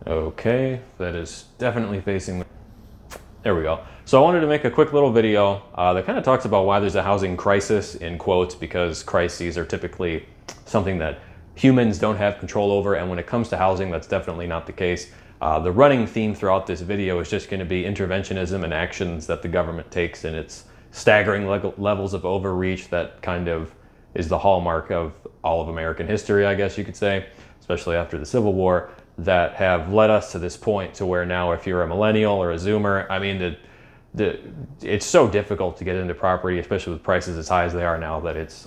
Okay, that is definitely facing. There we go. So I wanted to make a quick little video that kind of talks about why there's a housing crisis, in quotes, because crises are typically something that humans don't have control over, and when it comes to housing, that's definitely not the case. The running theme throughout this video is just going to be interventionism and actions that the government takes, and its staggering levels of overreach that kind of is the hallmark of all of American history, I guess you could say, especially after the Civil War, that have led us to this point to where now if you're a millennial or a Zoomer, I mean, it's so difficult to get into property, especially with prices as high as they are now, that it's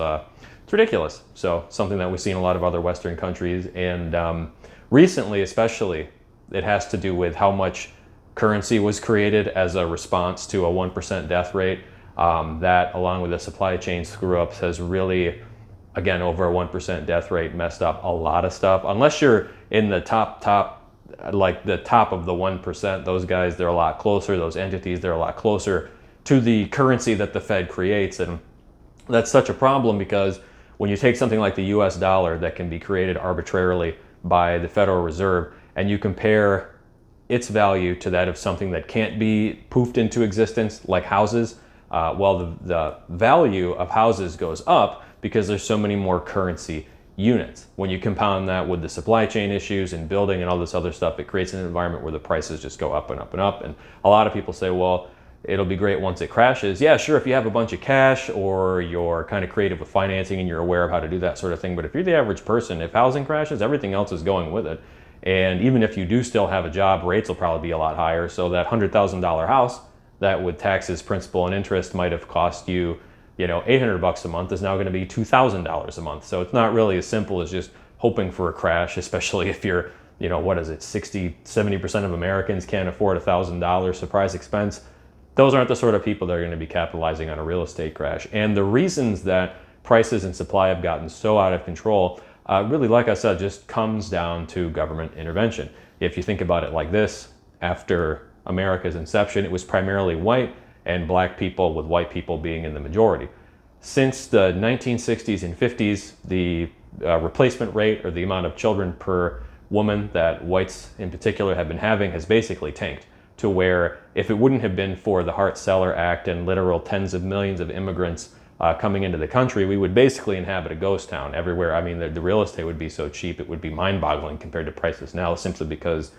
ridiculous. So something that we've seen in a lot of other Western countries, and recently especially, it has to do with how much currency was created as a response to a 1% death rate. That, along with the supply chain screw-ups, has really, again, over a 1% death rate, messed up a lot of stuff. Unless you're in the top, like the top of the 1%, those guys, they're a lot closer, those entities, they're a lot closer to the currency that the Fed creates. And that's such a problem because when you take something like the US dollar that can be created arbitrarily by the Federal Reserve and you compare its value to that of something that can't be poofed into existence, like houses, well, the value of houses goes up because there's so many more currency units. When you compound that with the supply chain issues and building and all this other stuff, it creates an environment where the prices just go up and up and up. And a lot of people say, well, it'll be great once it crashes. Yeah, sure, if you have a bunch of cash or you're kind of creative with financing and you're aware of how to do that sort of thing. But if you're the average person, if housing crashes, everything else is going with it. And even if you do still have a job, rates will probably be a lot higher. So that $100,000 house that with taxes, principal, and interest might have cost you, $800 a month is now going to be $2,000 a month. So it's not really as simple as just hoping for a crash, especially if you're, 60, 70% of Americans can't afford $1,000 surprise expense. Those aren't the sort of people that are going to be capitalizing on a real estate crash. And the reasons that prices and supply have gotten so out of control, really, like I said, just comes down to government intervention. If you think about it like this, after America's inception, it was primarily white and black people, with white people being in the majority. Since the 1960s and 50s, the replacement rate, or the amount of children per woman that whites in particular have been having, has basically tanked to where if it wouldn't have been for the Hart-Celler Act and literal tens of millions of immigrants coming into the country, we would basically inhabit a ghost town everywhere. I mean, the real estate would be so cheap, it would be mind-boggling compared to prices now, simply because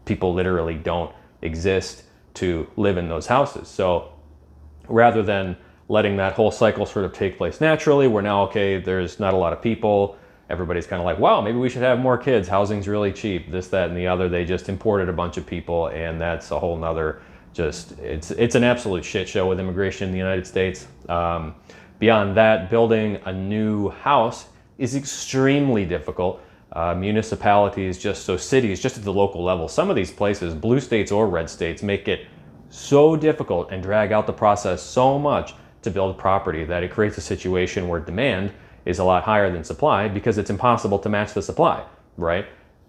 people literally don't exist to live in those houses. So rather than letting that whole cycle sort of take place naturally, we're now, okay, there's not a lot of people, everybody's kind of like, wow, maybe we should have more kids, housing's really cheap, this, that, and the other. They just imported a bunch of people, and that's a whole nother, it's an absolute shit show with immigration in the United States. Beyond that, building a new house is extremely difficult. Municipalities, cities, just at the local level, some of these places, blue states or red states, make it so difficult and drag out the process so much to build property that it creates a situation where demand is a lot higher than supply because it's impossible to match the supply, right?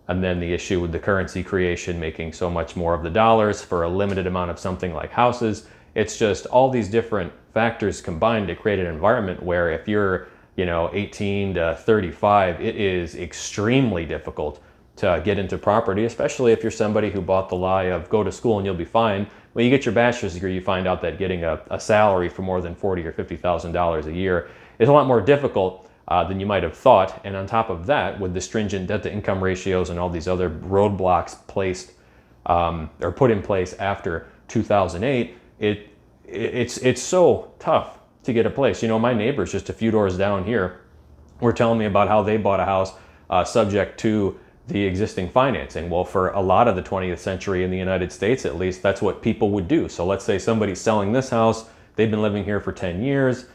And then the issue with the currency creation, making so much more of the dollars for a limited amount of something like houses. It's just all these different factors combined to create an environment where if you're 18 to 35, it is extremely difficult to get into property, especially if you're somebody who bought the lie of go to school and you'll be fine. When you get your bachelor's degree, you find out that getting a salary for more than $40,000 or $50,000 a year is a lot more difficult than you might have thought. And on top of that, with the stringent debt-to-income ratios and all these other roadblocks placed or put in place after 2008, it's so tough to get a place. My neighbors just a few doors down here were telling me about how they bought a house subject to the existing financing. Well, for a lot of the 20th century in the United States, at least, that's what people would do. So let's say somebody's selling this house, they've been living here for 10 years,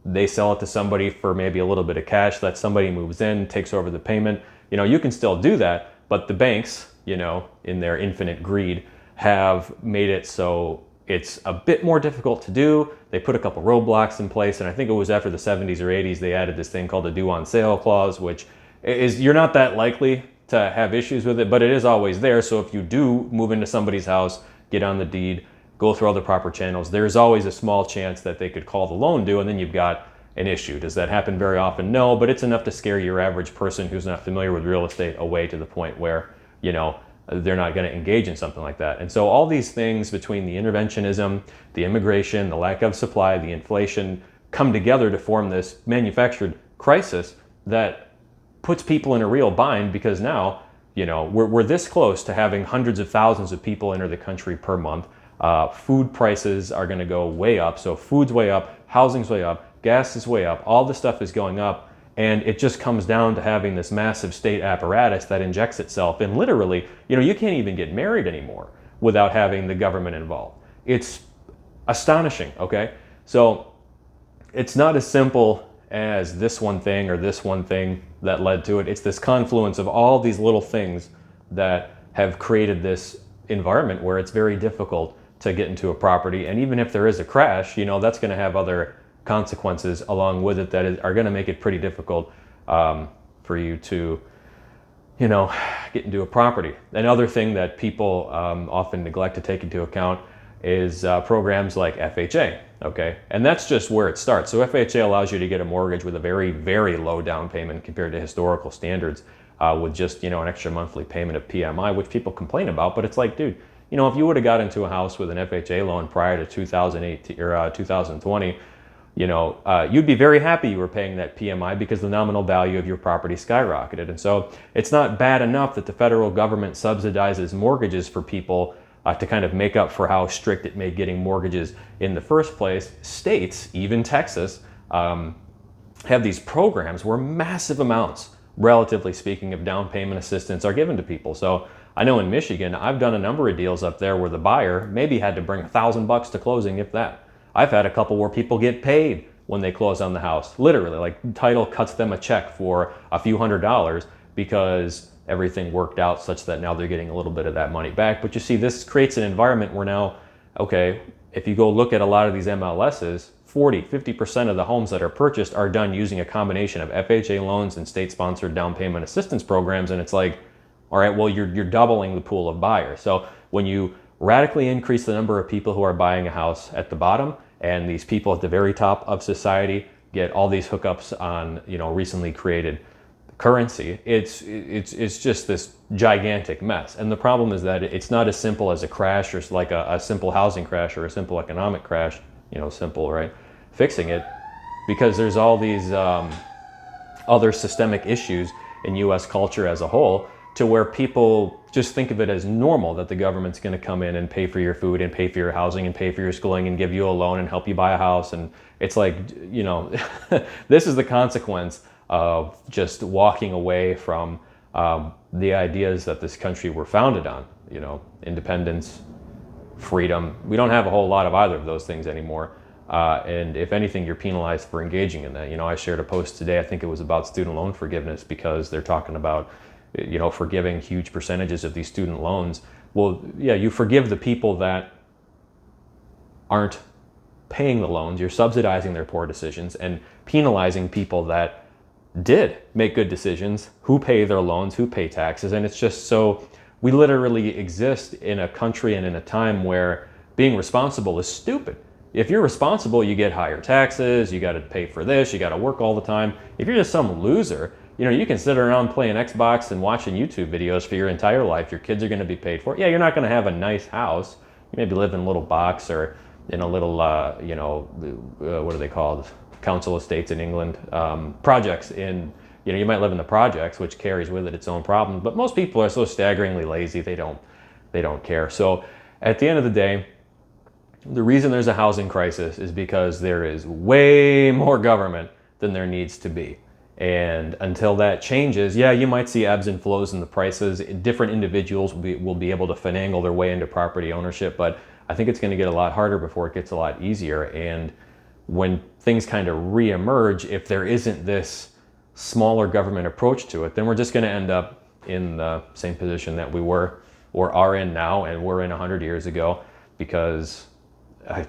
they sell it to somebody for maybe a little bit of cash, that somebody moves in, takes over the payment. You can still do that, but the banks, in their infinite greed, have made it so it's a bit more difficult to do. They put a couple roadblocks in place, and I think it was after the 70s or 80s they added this thing called a due on sale clause, which is, you're not that likely to have issues with it, but it is always there. So if you do move into somebody's house, get on the deed, go through all the proper channels, there's always a small chance that they could call the loan due, and then you've got an issue. Does that happen very often? No, but it's enough to scare your average person who's not familiar with real estate away to the point where, they're not going to engage in something like that. And so all these things between the interventionism, the immigration, the lack of supply, the inflation, come together to form this manufactured crisis that puts people in a real bind, because now, we're this close to having hundreds of thousands of people enter the country per month. Food prices are going to go way up. So food's way up, housing's way up, gas is way up, all this stuff is going up. And it just comes down to having this massive state apparatus that injects itself in literally, you can't even get married anymore without having the government involved. It's astonishing, okay? So it's not as simple as this one thing or this one thing that led to it. It's this confluence of all these little things that have created this environment where it's very difficult to get into a property. And even if there is a crash, that's going to have other consequences along with it that are going to make it pretty difficult for you to, get into a property. Another thing that people often neglect to take into account is programs like FHA, okay? And that's just where it starts. So FHA allows you to get a mortgage with a very, very low down payment compared to historical standards, with just, an extra monthly payment of PMI, which people complain about. But it's like, dude, if you would have got into a house with an FHA loan prior to 2018 or 2020, you'd be very happy you were paying that PMI because the nominal value of your property skyrocketed. And so it's not bad enough that the federal government subsidizes mortgages for people to kind of make up for how strict it made getting mortgages in the first place. States, even Texas, have these programs where massive amounts, relatively speaking, of down payment assistance are given to people. So I know in Michigan, I've done a number of deals up there where the buyer maybe had to bring $1,000 to closing, if that. I've had a couple where people get paid when they close on the house. Literally, like title cuts them a check for a few $100s because everything worked out such that now they're getting a little bit of that money back. But you see, this creates an environment where now, okay, if you go look at a lot of these MLSs, 50% of the homes that are purchased are done using a combination of FHA loans and state-sponsored down payment assistance programs. And it's like, all right, well, you're doubling the pool of buyers. So when you radically increase the number of people who are buying a house at the bottom, and these people at the very top of society get all these hookups on, recently created currency, it's just this gigantic mess. And the problem is that it's not as simple as a crash or like a simple housing crash or a simple economic crash, simple, right? Fixing it, because there's all these other systemic issues in US culture as a whole, to where people just think of it as normal that the government's going to come in and pay for your food and pay for your housing and pay for your schooling and give you a loan and help you buy a house. And it's like, this is the consequence of just walking away from the ideas that this country were founded on, independence, freedom. We don't have a whole lot of either of those things anymore. And if anything, you're penalized for engaging in that. I shared a post today, I think it was about student loan forgiveness, because they're talking about forgiving huge percentages of these student loans. Well, yeah, you forgive the people that aren't paying the loans. You're subsidizing their poor decisions and penalizing people that did make good decisions, who pay their loans, who pay taxes. And it's just so, we literally exist in a country and in a time where being responsible is stupid. If you're responsible, you get higher taxes, you got to pay for this, you got to work all the time. If you're just some loser, you can sit around playing Xbox and watching YouTube videos for your entire life. Your kids are going to be paid for. Yeah, you're not going to have a nice house. You maybe live in a little box or in a little, what are they called? Council estates in England. Projects in, you might live in the projects, which carries with it its own problems. But most people are so staggeringly lazy, they don't care. So at the end of the day, the reason there's a housing crisis is because there is way more government than there needs to be. And until that changes, yeah, you might see ebbs and flows in the prices. Different individuals will be able to finagle their way into property ownership, but I think it's going to get a lot harder before it gets a lot easier. And when things kind of reemerge, if there isn't this smaller government approach to it, then we're just going to end up in the same position that we were or are in now and were in 100 years ago, because I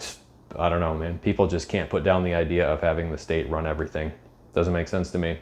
don't know, man. People just can't put down the idea of having the state run everything. Doesn't make sense to me.